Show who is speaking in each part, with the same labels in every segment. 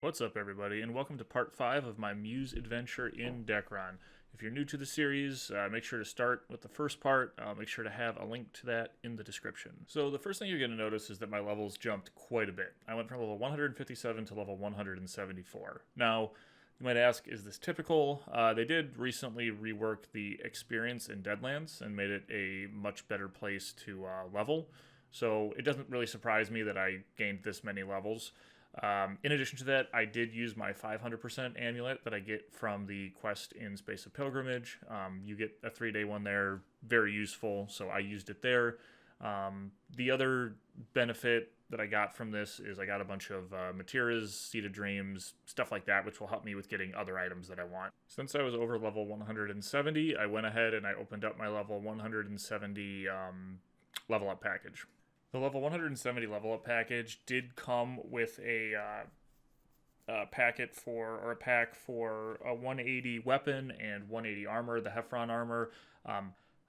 Speaker 1: What's up, everybody, and welcome to part 5 of my Muse adventure in Dekaron. If you're new to the series, make sure to start with the first part. I'll make sure to have a link to that in the description. So the first thing you're going to notice is that my levels jumped quite a bit. I went from level 157 to level 174. Now, you might ask, is this typical? They did recently rework the experience in Deadlands and made it a much better place to level. So it doesn't really surprise me that I gained this many levels. In addition to that, I did use my 500% amulet that I get from the quest in Space of Pilgrimage. You get a 3-day one there, very useful, so I used it there. The other benefit that I got from this is I got a bunch of materials, Seed of Dreams, stuff like that, which will help me with getting other items that I want. Since I was over level 170, I went ahead and I opened up my level 170 level up package. The level 170 level up package did come with a pack for a 180 weapon and 180 armor, the Heffron armor.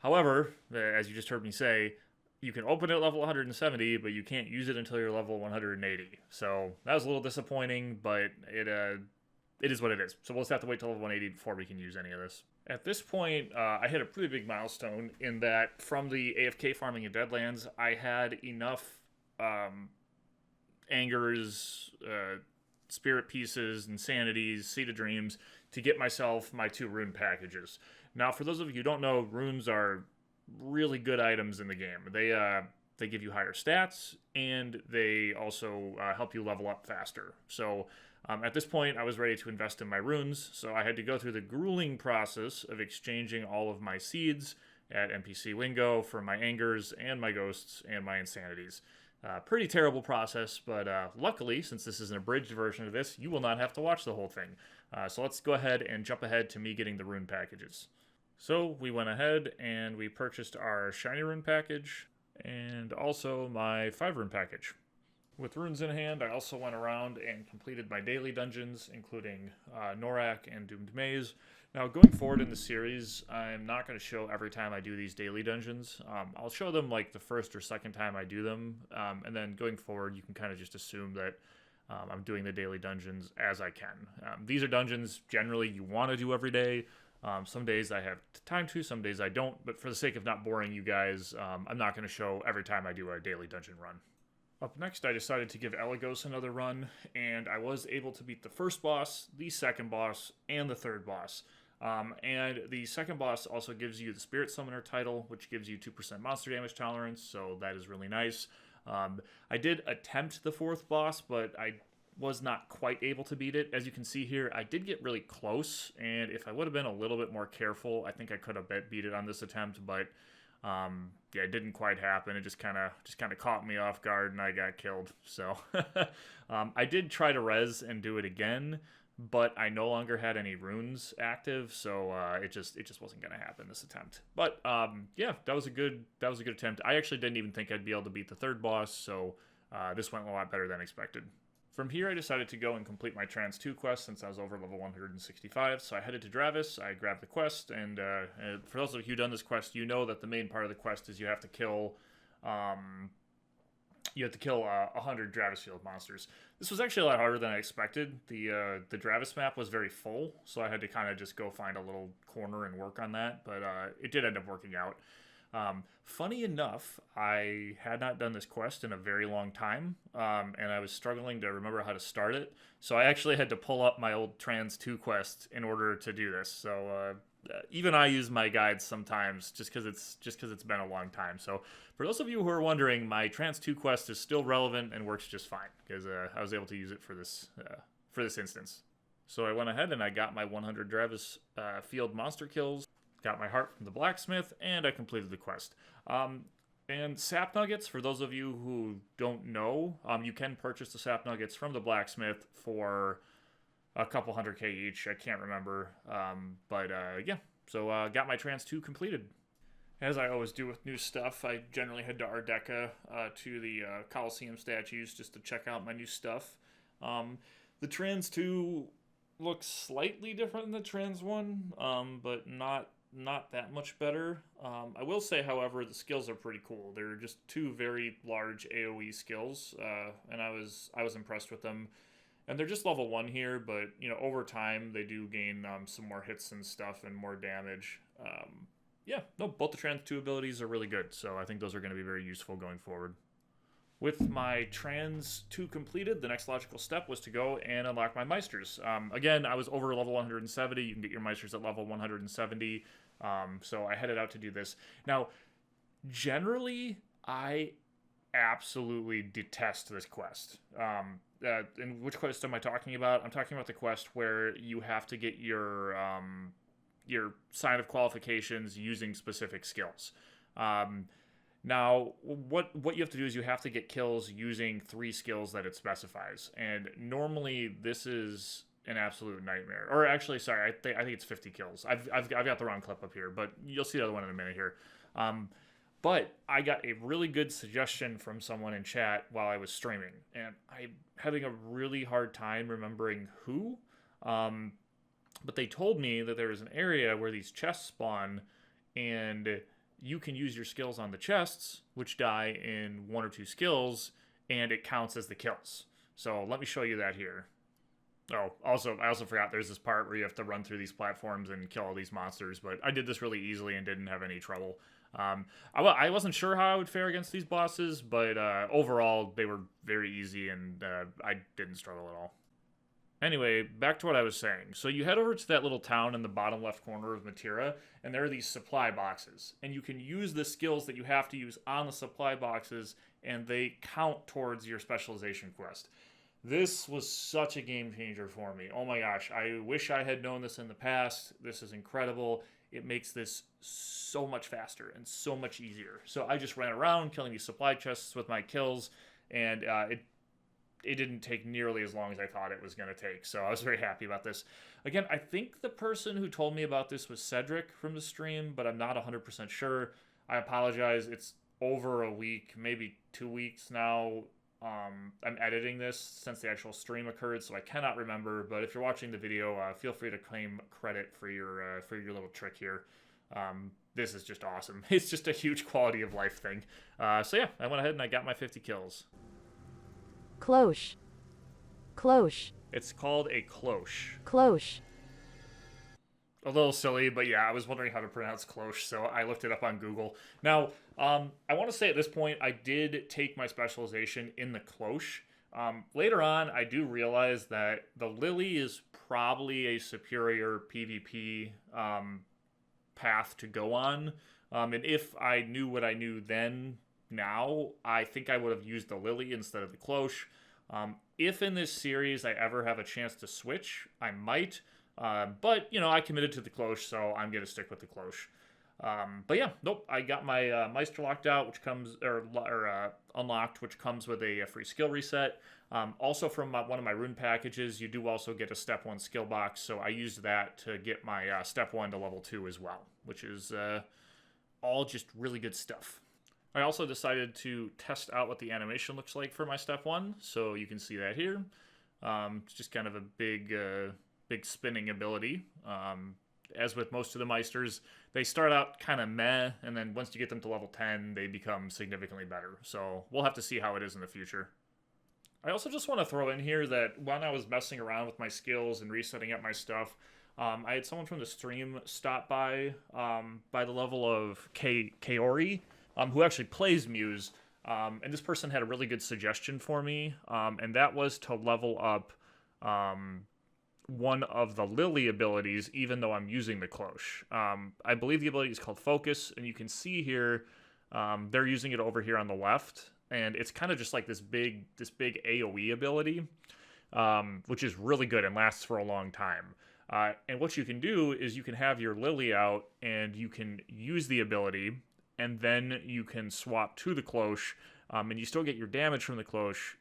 Speaker 1: However, as you just heard me say, you can open it at level 170, but you can't use it until you're level 180. So that was a little disappointing, but it is what it is. So we'll just have to wait till level 180 before we can use any of this. At this point, I hit a pretty big milestone in that from the AFK farming in Deadlands, I had enough Angers, Spirit Pieces, Insanities, Seed of Dreams to get myself my 2 rune packages. Now, for those of you who don't know, runes are really good items in the game. They give you higher stats, and they also help you level up faster. So at this point, I was ready to invest in my runes, so I had to go through the grueling process of exchanging all of my seeds at NPC Wingo for my Angers and my Ghosts and my Insanities. Pretty terrible process, but luckily, since this is an abridged version of this, you will not have to watch the whole thing. So let's go ahead and jump ahead to me getting the rune packages. So we went ahead and we purchased our Shiny Rune package and also my 5 rune package. With runes in hand, I also went around and completed my daily dungeons, including Norak and Doomed Maze. Now, going forward in the series, I'm not going to show every time I do these daily dungeons. I'll show them like the first or second time I do them, and then going forward, you can kind of just assume that I'm doing the daily dungeons as I can. These are dungeons generally you want to do every day. Some days I have time to, some days I don't, but for the sake of not boring you guys, I'm not going to show every time I do a daily dungeon run. Up next, I decided to give Eligos another run, and I was able to beat the first boss, the second boss, and the third boss. And the second boss also gives you the Spirit Summoner title, which gives you 2% monster damage tolerance, so that is really nice. I did attempt the fourth boss, but I was not quite able to beat it. As you can see here, I did get really close, and if I would have been a little bit more careful, I think I could have beat it on this attempt, but yeah, it didn't quite happen. It just kind of caught me off guard, and I got killed. So I did try to res and do it again, but I no longer had any runes active, so it just wasn't gonna happen this attempt. But yeah, that was a good attempt. I actually didn't even think I'd be able to beat the third boss, so this went a lot better than expected. From here, I decided to go and complete my Trans 2 quest since I was over level 165, so I headed to Dravis, I grabbed the quest, and for those of you who've done this quest, you know that the main part of the quest is you have to kill 100 Dravis Field monsters. This was actually a lot harder than I expected. The Dravis map was very full, so I had to kind of just go find a little corner and work on that, but it did end up working out. Funny enough, I had not done this quest in a very long time, and I was struggling to remember how to start it, so I actually had to pull up my old Trans 2 quest in order to do this. So even I use my guides sometimes just because it's been a long time. So for those of you who are wondering, my Trans 2 quest is still relevant and works just fine because I was able to use it for this instance. So I went ahead and I got my 100 Dravis field monster kills. Got my heart from the blacksmith, and I completed the quest. And sap nuggets, for those of you who don't know, you can purchase the sap nuggets from the blacksmith for a couple 100k each. I can't remember, but yeah. So got my Trans 2 completed. As I always do with new stuff, I generally head to Ardeka to the Colosseum statues just to check out my new stuff. The Trans 2 looks slightly different than the Trans 1, but not that much better. I will say, however, the skills are pretty cool. They're just 2 very large AoE skills, and I was impressed with them. And they're just level 1 here, but, you know, over time, they do gain some more hits and stuff and more damage. Yeah, no, both the trans 2 abilities are really good, so I think those are going to be very useful going forward. With my trans 2 completed, the next logical step was to go and unlock my meisters. Again, I was over level 170. You can get your meisters at level 170. So I headed out to do this. Now, generally, I absolutely detest this quest. And which quest am I talking about? I'm talking about the quest where you have to get your sign of qualifications using specific skills. Now, what you have to do is you have to get kills using 3 skills that it specifies. And normally, this is an absolute nightmare. Or actually, sorry, I think it's 50 kills. I've got the wrong clip up here, but you'll see the other one in a minute here. But I got a really good suggestion from someone in chat while I was streaming, and I'm having a really hard time remembering who. But they told me that there is an area where these chests spawn, and you can use your skills on the chests, which die in 1 or 2 skills, and it counts as the kills. So let me show you that here. Oh, also, I also forgot there's this part where you have to run through these platforms and kill all these monsters, but I did this really easily and didn't have any trouble. I wasn't sure how I would fare against these bosses, but overall, they were very easy, and I didn't struggle at all. Anyway, back to what I was saying. So you head over to that little town in the bottom left corner of Matira, and there are these supply boxes. And you can use the skills that you have to use on the supply boxes, and they count towards your specialization quest. This was such a game changer for me. Oh my gosh, I wish I had known this in the past. This is incredible. It makes this so much faster and so much easier. So I just ran around killing these supply chests with my kills, and it didn't take nearly as long as I thought it was going to take. So I was very happy about this. Again, I think the person who told me about this was Cedric from the stream, but I'm not 100% sure. I apologize. It's over a week, maybe 2 weeks now. I'm editing this since the actual stream occurred, so I cannot remember. But if you're watching the video, feel free to claim credit for your little trick here. This is just awesome. It's just a huge quality of life thing. So yeah, I went ahead and I got my 50 kills.
Speaker 2: Cloche. Cloche.
Speaker 1: It's called a cloche.
Speaker 2: Cloche.
Speaker 1: A little silly, but yeah, I was wondering how to pronounce cloche, so I looked it up on Google. Now, I want to say at this point, I did take my specialization in the cloche. Later on, I do realize that the Lily is probably a superior PvP path to go on. And if I knew what I knew then, now, I think I would have used the Lily instead of the cloche. If in this series I ever have a chance to switch, I might. But, you know, I committed to the cloche, so I'm going to stick with the cloche. But yeah, nope, I got my Meister locked out, which comes, unlocked, which comes with a free skill reset. Also from one of my rune packages, you do also get a step 1 skill box, so I used that to get my step 1 to level 2 as well, which is all just really good stuff. I also decided to test out what the animation looks like for my step 1, so you can see that here. It's just kind of a big spinning ability. As with most of the Meisters, they start out kind of meh, and then once you get them to level 10, they become significantly better. So we'll have to see how it is in the future. I also just want to throw in here that when I was messing around with my skills and resetting up my stuff, I had someone from the stream stop by the level of Kaori, who actually plays Muse, and this person had a really good suggestion for me, and that was to level up one of the Lily abilities, even though I'm using the cloche. I believe the ability is called Focus, and you can see here, they're using it over here on the left, and it's kind of just like this big AoE ability, which is really good and lasts for a long time. And what you can do is you can have your Lily out, and you can use the ability, and then you can swap to the cloche, and you still get your damage from the cloche,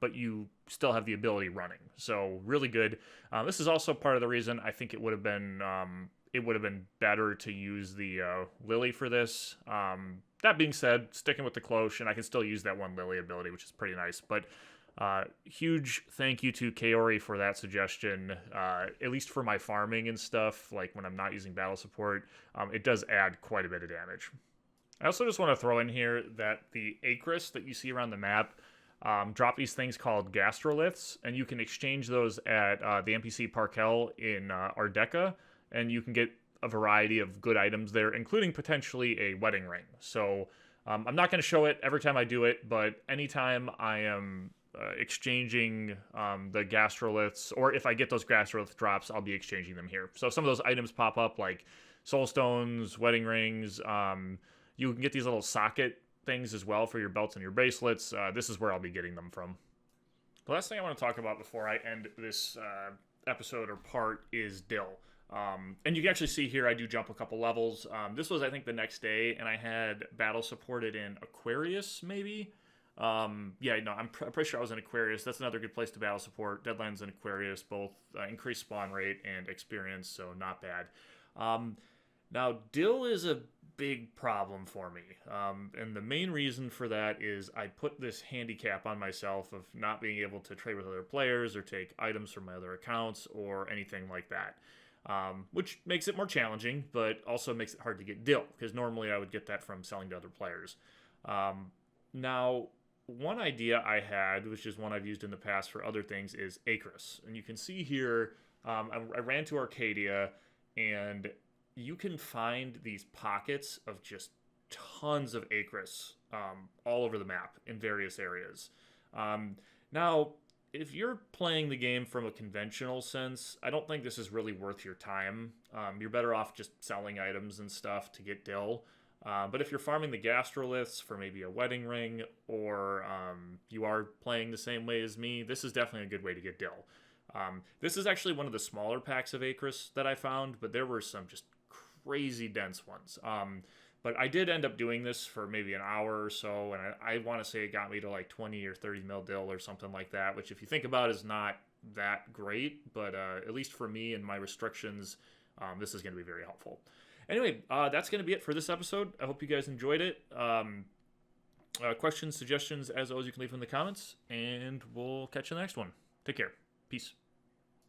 Speaker 1: but you still have the ability running. So really good. This is also part of the reason I think it would have been better to use the Lily for this. That being said, sticking with the cloche, and I can still use that one Lily ability, which is pretty nice. But huge thank you to Kaori for that suggestion. At least for my farming and stuff, like when I'm not using battle support, it does add quite a bit of damage. I also just want to throw in here that the Acris that you see around the map, drop these things called gastroliths, and you can exchange those at the NPC Parkel in Ardeka, and you can get a variety of good items there, including potentially a wedding ring. So I'm not going to show it every time I do it, but anytime I am exchanging the gastroliths, or if I get those gastrolith drops, I'll be exchanging them here. So some of those items pop up like soul stones, wedding rings. You can get these little socket things as well for your belts and your bracelets. This is where I'll be getting them from. The last thing I want to talk about before I end this episode or part is Dill. And you can actually see here I do jump a couple levels. This was, I think, the next day, and I had battle supported in Aquarius, maybe? I'm pretty sure I was in Aquarius. That's another good place to battle support. Deadlands and Aquarius both increase spawn rate and experience, so not bad. Now, Dill is a big problem for me, and the main reason for that is I put this handicap on myself of not being able to trade with other players or take items from my other accounts or anything like that. Which makes it more challenging, but also makes it hard to get Dill, because normally I would get that from selling to other players. Now, one idea I had, which is one I've used in the past for other things, is Acris. And you can see here, I ran to Arcadia, and you can find these pockets of just tons of Acris all over the map in various areas. Now, if you're playing the game from a conventional sense, I don't think this is really worth your time. You're better off just selling items and stuff to get Dill. But if you're farming the gastroliths for maybe a wedding ring, or you are playing the same way as me, this is definitely a good way to get Dill. This is actually one of the smaller packs of Acris that I found, but there were some just crazy dense ones. But I did end up doing this for maybe an hour or so, and I want to say it got me to like 20 or 30 mil Dill or something like that, which if you think about is not that great, but at least for me and my restrictions, this is going to be very helpful. Anyway, that's going to be it for this episode. I hope you guys enjoyed it. Questions, suggestions, as always, you can leave them in the comments, and we'll catch you in the next one. Take care. Peace.